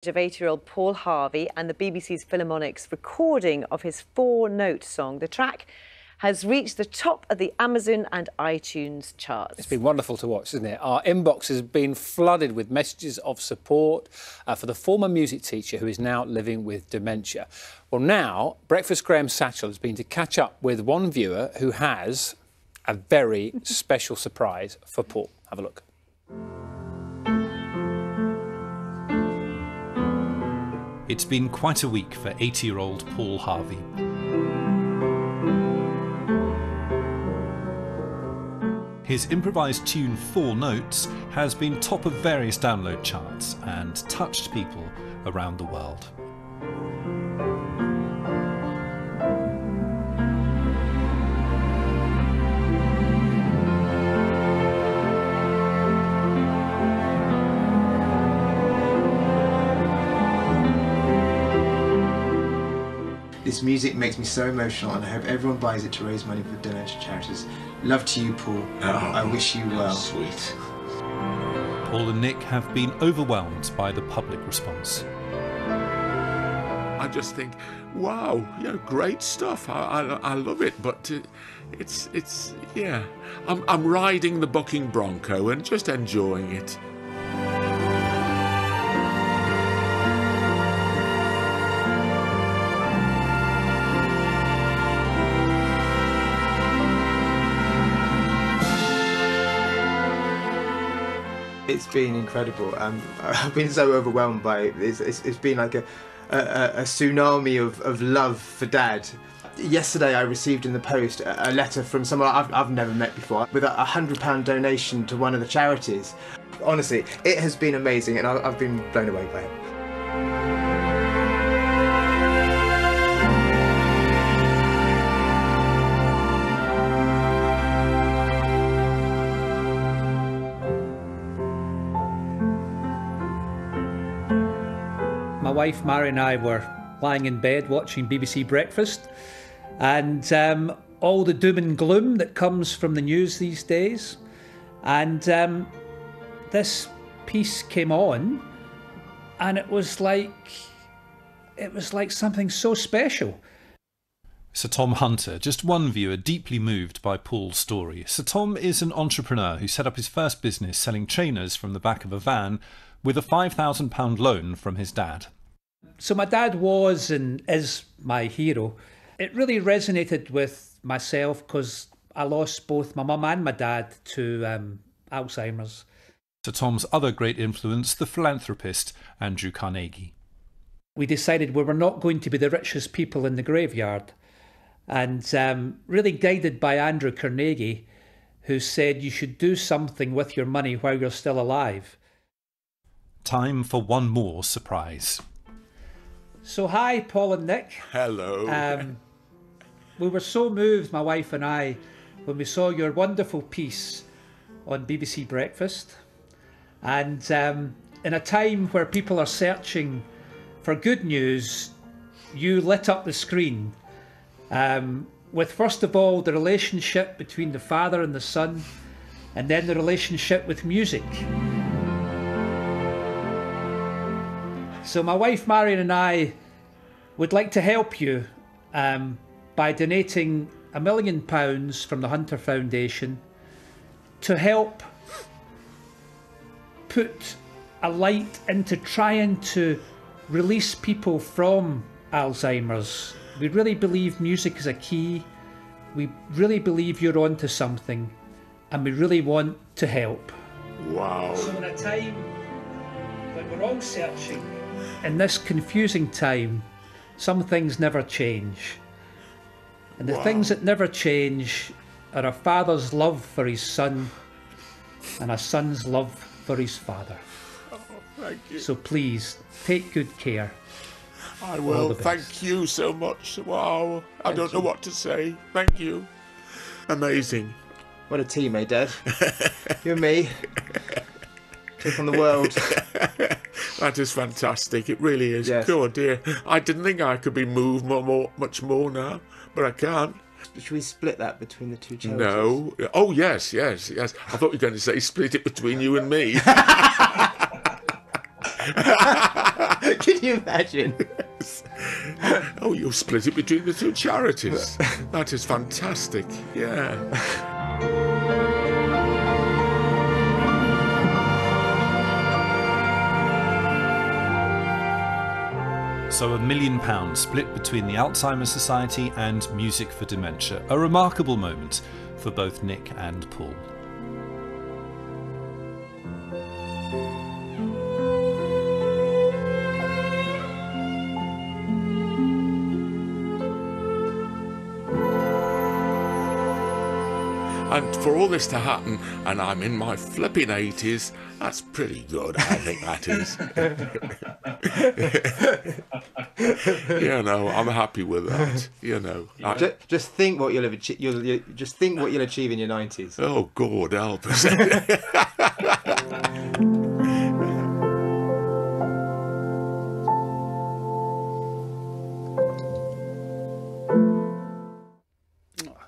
of 80-year-old Paul Harvey and the BBC's Philharmonic's recording of his four-note song. The track has reached the top of the Amazon and iTunes charts. It's been wonderful to watch, isn't it? Our inbox has been flooded with messages of support for the former music teacher who is now living with dementia. Well, now, Breakfast Graham Satchell has been to catch up with one viewer who has a very special surprise for Paul. Have a look. It's been quite a week for 80-year-old Paul Harvey. His improvised tune, Four Notes, has been top of various download charts and touched people around the world. This music makes me so emotional, and I hope everyone buys it to raise money for Dementia Charities. Love to you, Paul. I wish you well. Sweet. Paul and Nick have been overwhelmed by the public response. I just think, wow, great stuff. I love it, but yeah. I'm riding the bucking bronco and just enjoying it. It's been incredible. I've been so overwhelmed by it. It's been like a tsunami of love for Dad. Yesterday I received in the post a letter from someone I've never met before with a £100 donation to one of the charities. Honestly, it has been amazing, and I've been blown away by it. My wife Marion and I were lying in bed watching BBC Breakfast, and all the doom and gloom that comes from the news these days. And this piece came on, and it was like something so special. Sir Tom Hunter, just one viewer deeply moved by Paul's story. Sir Tom is an entrepreneur who set up his first business selling trainers from the back of a van with a £5,000 loan from his dad. So my dad was and is my hero. It really resonated with myself because I lost both my mum and my dad to Alzheimer's. Sir Tom's other great influence, the philanthropist Andrew Carnegie. We decided we were not going to be the richest people in the graveyard, and really guided by Andrew Carnegie, who said you should do something with your money while you're still alive. Time for one more surprise. So hi, Paul and Nick. Hello. We were so moved, my wife and I, when we saw your wonderful piece on BBC Breakfast. And in a time where people are searching for good news, you lit up the screen with, first of all, the relationship between the father and the son, and then the relationship with music. So my wife Marion and I would like to help you by donating £1 million from the Hunter Foundation to help put a light into trying to release people from Alzheimer's. We really believe music is a key. We really believe you're onto something, and we really want to help. Wow. So in a time when we're all searching, in this confusing time, some things never change. And the things that never change are a father's love for his son and a son's love for his father. Oh, thank you. So please, take good care. I will. Thank you so much. Wow. I don't know what to say. Thank you. Amazing. What a team, eh, Dad? You and me. Take on the world. That is fantastic. It really is. Yes. Oh dear. I didn't think I could be moved much more now, but I can't. Should we split that between the two charities? No. Oh, yes. I thought you were going to say split it between you and me. Can you imagine? Oh, you'll split it between the two charities. That is fantastic. Yeah. So £1 million split between the Alzheimer's Society and Music for Dementia. A remarkable moment for both Nick and Paul. And for all this to happen, and I'm in my flipping 80s, that's pretty good, I think that is. You know, I'm happy with that, you know. Just think what you'll just think what you'll achieve in your 90s. Oh, God help us.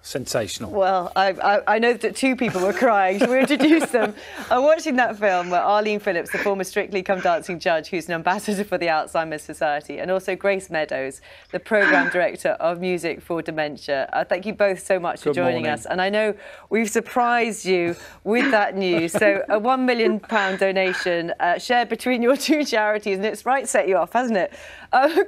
Sensational. Well, I know that two people were crying. Should we introduce them? I'm watching that film where Arlene Phillips, the former Strictly Come Dancing judge, who's an ambassador for the Alzheimer's Society, and also Grace Meadows, the programme director of Music for Dementia. Thank you both so much for joining us. And I know we've surprised you with that news. So a £1 million donation shared between your two charities, and it's right set you off, hasn't it?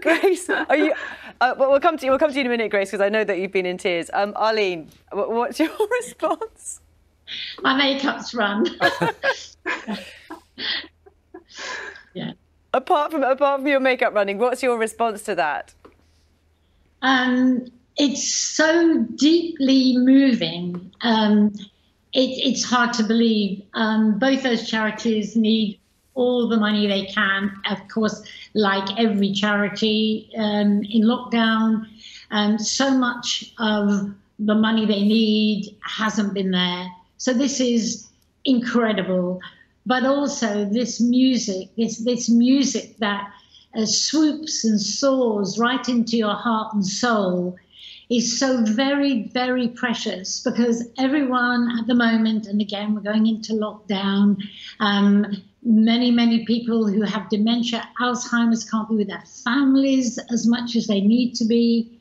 Grace, are you? Well, we'll come to you in a minute, Grace, because I know that you've been in tears. Arlene, what's your response? My makeup's run. Yeah. Apart from your makeup running, what's your response to that? It's so deeply moving. It's hard to believe. Both those charities need all the money they can, of course, like every charity in lockdown. So much of the money they need hasn't been there. So this is incredible. But also this music, this music that swoops and soars right into your heart and soul is so very, very precious, because everyone at the moment, and again, we're going into lockdown, many people who have dementia, Alzheimer's, can't be with their families as much as they need to be.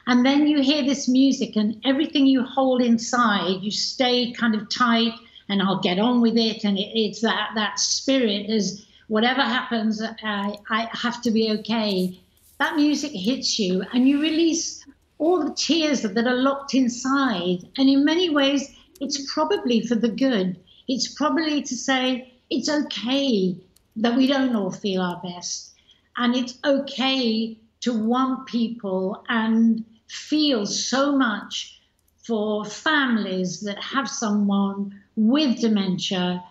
And then you hear this music and everything you hold inside, you stay kind of tight and I'll get on with it. And it's that spirit is whatever happens, I have to be okay. That music hits you and you release all the tears that are locked inside. And in many ways, it's probably for the good. It's probably to say, it's okay that we don't all feel our best. And it's okay to want people and feel so much for families that have someone with dementia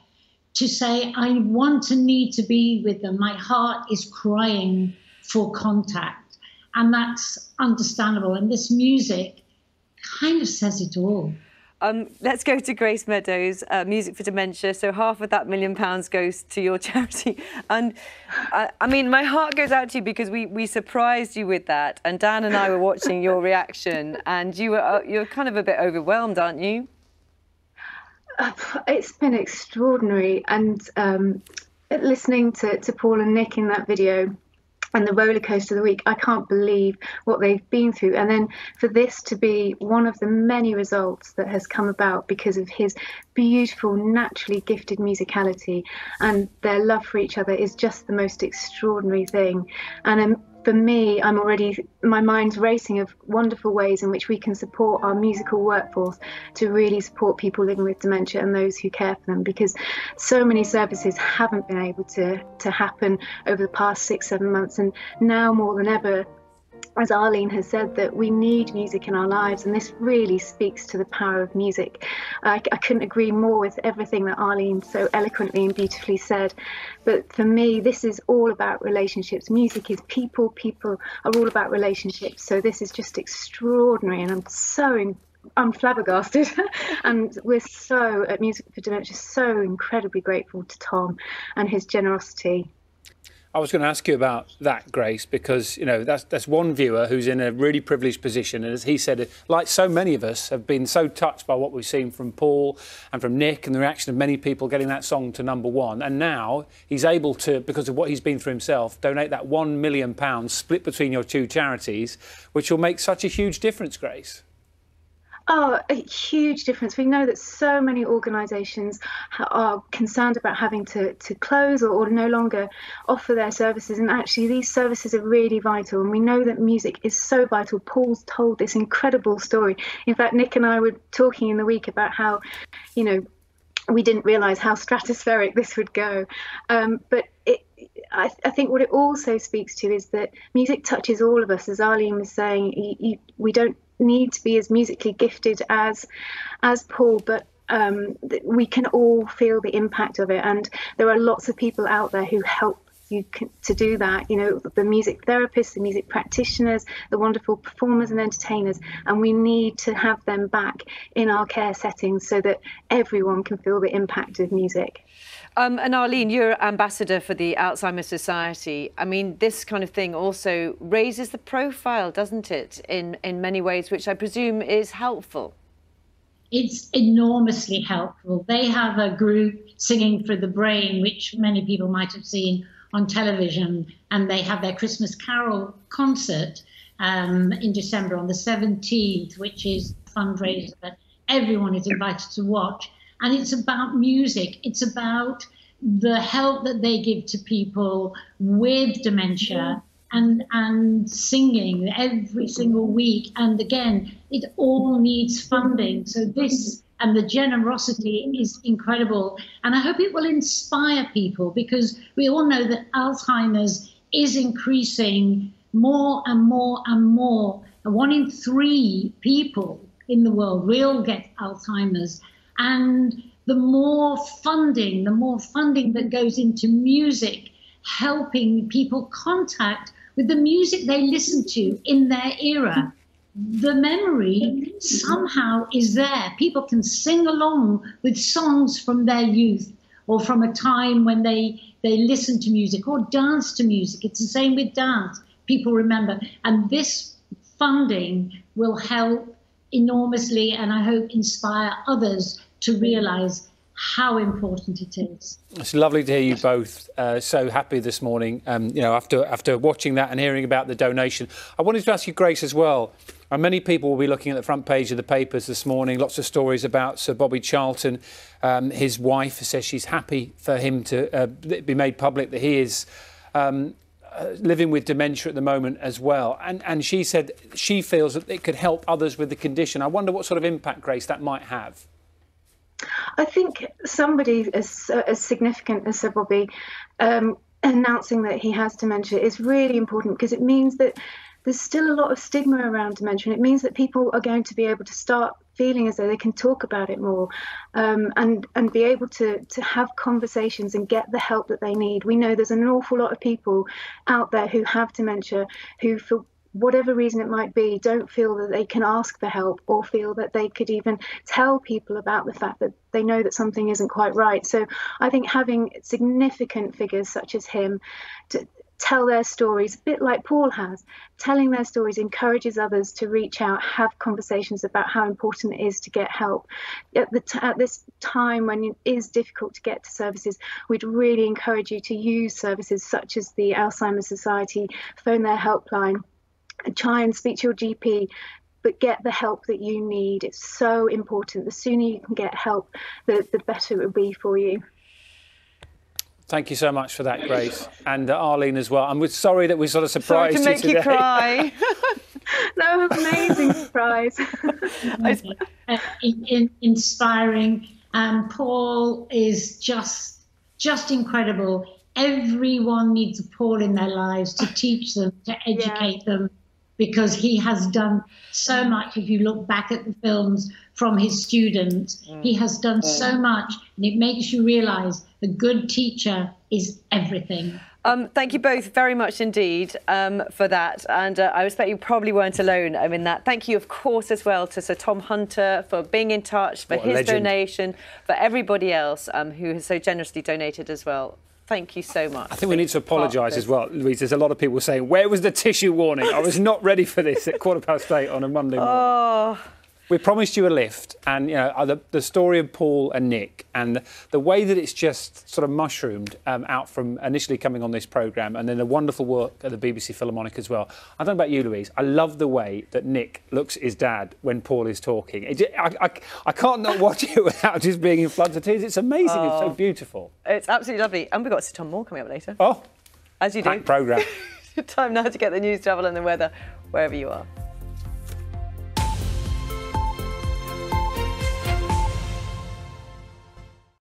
to say, I want to need to be with them. My heart is crying for contact. And that's understandable. And this music kind of says it all. Let's go to Grace Meadows, Music for Dementia. So half of that £1 million goes to your charity. And I mean, my heart goes out to you because we surprised you with that. And Dan and I were watching your reaction and you're kind of a bit overwhelmed, aren't you? It's been extraordinary. And listening to Paul and Nick in that video, and the roller coaster of the week, I can't believe what they've been through. And then for this to be one of the many results that has come about because of his beautiful, naturally gifted musicality and their love for each other is just the most extraordinary thing. And for me, my mind's racing of wonderful ways in which we can support our musical workforce to really support people living with dementia and those who care for them, because so many services haven't been able to happen over the past 6-7 months. And now more than ever, as Arlene has said, that we need music in our lives, and this really speaks to the power of music. I couldn't agree more with everything that Arlene so eloquently and beautifully said. But for me, this is all about relationships. Music is people. People are all about relationships. So this is just extraordinary, and I'm flabbergasted. And we're so, at Music for Dementia, so incredibly grateful to Tom and his generosity. I was going to ask you about that, Grace, because, you know, that's one viewer who's in a really privileged position. And as he said, like so many of us have been so touched by what we've seen from Paul and from Nick and the reaction of many people getting that song to #1. And now he's able to, because of what he's been through himself, donate that £1 million split between your two charities, which will make such a huge difference, Grace. Oh, a huge difference. We know that so many organisations are concerned about having to close or no longer offer their services, and actually these services are really vital, and we know that music is so vital. Paul's told this incredible story. In fact, Nick and I were talking in the week about how, you know, we didn't realise how stratospheric this would go, but I think what it also speaks to is that music touches all of us. As Arlene was saying, we don't need to be as musically gifted as Paul, but we can all feel the impact of it, and there are lots of people out there who help you to do that. You know, the music therapists, the music practitioners, the wonderful performers and entertainers, and we need to have them back in our care settings so that everyone can feel the impact of music. And Arlene, you're ambassador for the Alzheimer's Society. I mean, this kind of thing also raises the profile, doesn't it, in many ways, which I presume is helpful. It's enormously helpful. They have a group, Singing for the Brain, which many people might have seen on television, and they have their Christmas Carol concert in December on the 17th, which is a fundraiser that everyone is invited to watch. And it's about music. It's about the help that they give to people with dementia and singing every single week. And again, it all needs funding. So this and the generosity is incredible. And I hope it will inspire people, because we all know that Alzheimer's is increasing more and more and more. And 1 in 3 people in the world will get Alzheimer's. And the more funding that goes into music, helping people contact with the music they listen to in their era, the memory somehow is there. People can sing along with songs from their youth or from a time when they listened to music or danced to music. It's the same with dance. People remember. And this funding will help enormously, and I hope inspire others to realise how important it is. It's lovely to hear you both so happy this morning. You know, after watching that and hearing about the donation, I wanted to ask you, Grace, as well. Many people will be looking at the front page of the papers this morning. Lots of stories about Sir Bobby Charlton. His wife says she's happy for him to be made public that he is living with dementia at the moment as well. And she said she feels that it could help others with the condition. I wonder what sort of impact, Grace, that might have. I think somebody as significant as Sir Bobby announcing that he has dementia is really important, because it means that there's still a lot of stigma around dementia, and it means that people are going to be able to start feeling as though they can talk about it more, and be able to have conversations and get the help that they need. We know there's an awful lot of people out there who have dementia who, for whatever reason it might be, don't feel that they can ask for help or feel that they could even tell people about the fact that they know that something isn't quite right. So I think having significant figures such as him to tell their stories, a bit like Paul has, telling their stories encourages others to reach out, have conversations about how important it is to get help. At this time when it is difficult to get to services, we'd really encourage you to use services such as the Alzheimer's Society, phone their helpline, try and speak to your GP, but get the help that you need. It's so important. The sooner you can get help, the better it will be for you. Thank you so much for that, Grace. And Arlene as well. I'm sorry that we sort of surprised you today. Sorry to make you cry. No, amazing surprise. Inspiring. And Paul is just incredible. Everyone needs a Paul in their lives to teach them, to educate them, because he has done so much. If you look back at the films from his students, he has done so much, and it makes you realise a good teacher is everything. Thank you both very much indeed for that. And I respect you probably weren't alone in that. Thank you, of course, as well to Sir Tom Hunter for being in touch, for his donation, for everybody else who has so generously donated as well. Thank you so much. I think we need to apologise as well, Louise. There's a lot of people saying, where was the tissue warning? I was not ready for this at 8:15 on a Monday morning. Oh. We promised you a lift, and you know the story of Paul and Nick, and the way that it's just sort of mushroomed out from initially coming on this programme, and then the wonderful work at the BBC Philharmonic as well. I don't know about you, Louise. I love the way that Nick looks at his dad when Paul is talking. I can't not watch it without just being in floods of tears. It's amazing. It's so beautiful. It's absolutely lovely, and we've got Tom Moore coming up later. Oh, as you do. programme. Time now to get the news, travel, and the weather wherever you are.